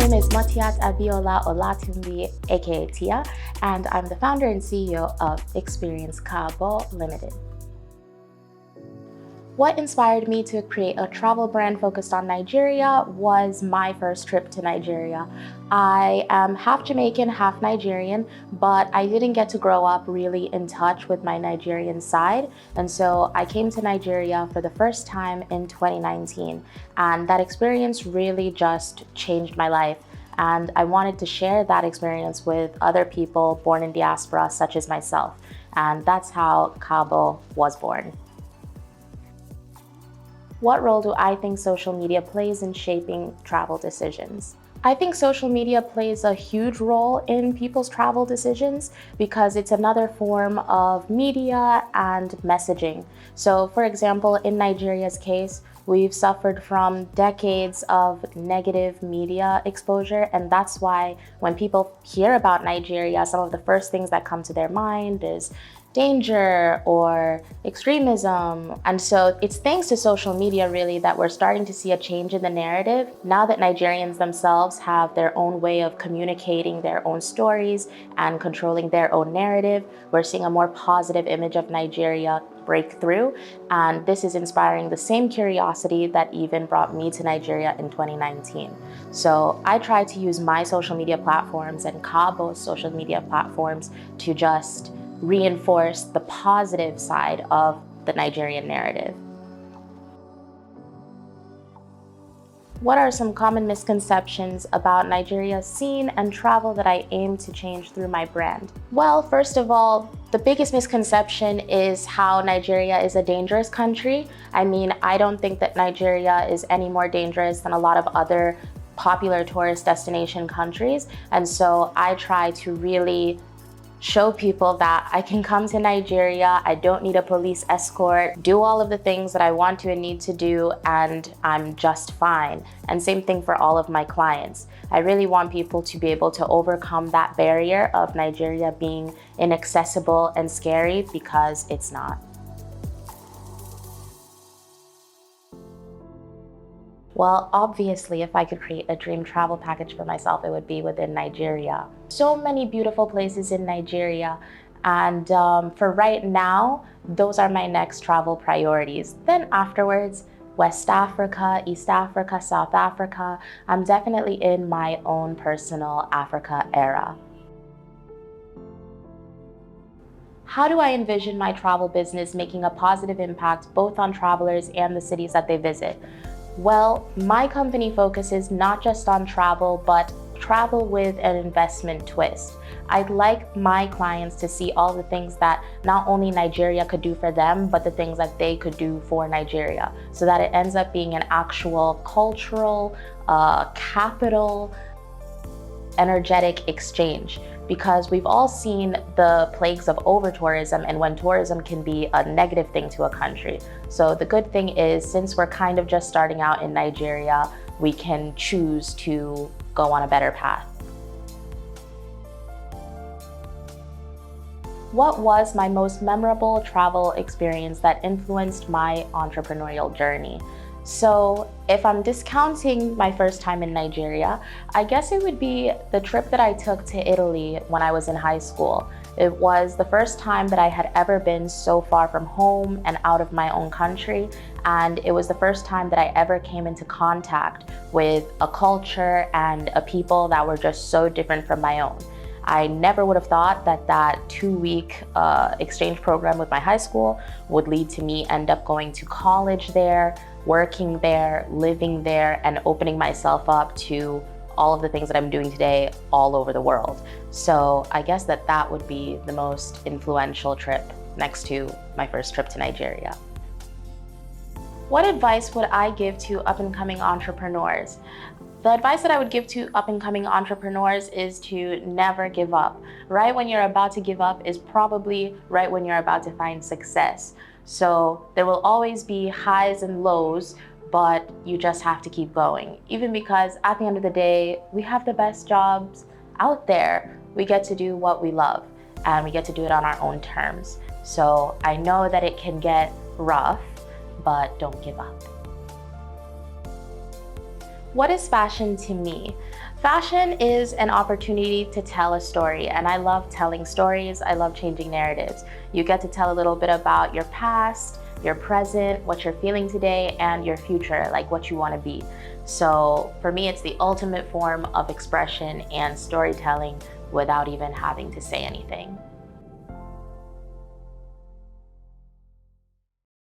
name is Matiat Abiola Olatunbi, aka Tia, and I'm the founder and CEO of Experience Kabo Limited. What inspired me to create a travel brand focused on Nigeria was my first trip to Nigeria. I am half Jamaican, half Nigerian, but I didn't get to grow up really in touch with my Nigerian side. And so I came to Nigeria for the first time in 2019. And that experience really just changed my life. And I wanted to share that experience with other people born in diaspora, such as myself. And that's how Kabo was born. What role do I think social media plays in shaping travel decisions? I think social media plays a huge role in people's travel decisions because it's another form of media and messaging. So, for example, in Nigeria's case, we've suffered from decades of negative media exposure, and that's why when people hear about Nigeria, some of the first things that come to their mind is danger or extremism. And so it's thanks to social media really that we're starting to see a change in the narrative. Now that Nigerians themselves have their own way of communicating their own stories and controlling their own narrative, we're seeing a more positive image of Nigeria break through. And this is inspiring the same curiosity that even brought me to Nigeria in 2019. So I try to use my social media platforms and Kabo's social media platforms to just reinforce the positive side of the Nigerian narrative. What are some common misconceptions about Nigeria's scene and travel that I aim to change through my brand? Well, first of all, the biggest misconception is how Nigeria is a dangerous country. I mean, I don't think that Nigeria is any more dangerous than a lot of other popular tourist destination countries. And so I try to really show people that I can come to Nigeria, I don't need a police escort, do all of the things that I want to and need to do, and I'm just fine. And same thing for all of my clients. I really want people to be able to overcome that barrier of Nigeria being inaccessible and scary, because it's not. Well, obviously, if I could create a dream travel package for myself, it would be within Nigeria. So many beautiful places in Nigeria. And for right now, those are my next travel priorities. Then afterwards, West Africa, East Africa, South Africa. I'm definitely in my own personal Africa era. How do I envision my travel business making a positive impact both on travelers and the cities that they visit? Well, my company focuses not just on travel, but travel with an investment twist. I'd like my clients to see all the things that not only Nigeria could do for them, but the things that they could do for Nigeria, so that it ends up being an actual cultural, capital, energetic exchange. Because we've all seen the plagues of over-tourism and when tourism can be a negative thing to a country. So the good thing is, since we're kind of just starting out in Nigeria, we can choose to go on a better path. What was my most memorable travel experience that influenced my entrepreneurial journey? So if I'm discounting my first time in Nigeria, I guess it would be the trip that I took to Italy when I was in high school. It was the first time that I had ever been so far from home and out of my own country. And it was the first time that I ever came into contact with a culture and a people that were just so different from my own. I never would have thought that that 2-week exchange program with my high school would lead to me end up going to college there, working there, living there, and opening myself up to all of the things that I'm doing today all over the world. So I guess that would be the most influential trip next to my first trip to Nigeria. What advice would I give to up-and-coming entrepreneurs? The advice that I would give to up-and-coming entrepreneurs is to never give up. Right when you're about to give up is probably right when you're about to find success. So there will always be highs and lows, but you just have to keep going. Even because at the end of the day, we have the best jobs out there. We get to do what we love, and we get to do it on our own terms. So I know that it can get rough, but don't give up. What is fashion to me? Fashion is an opportunity to tell a story, and I love telling stories. I love changing narratives. You get to tell a little bit about your past, your present, what you're feeling today, and your future, like what you want to be. So for me, it's the ultimate form of expression and storytelling without even having to say anything.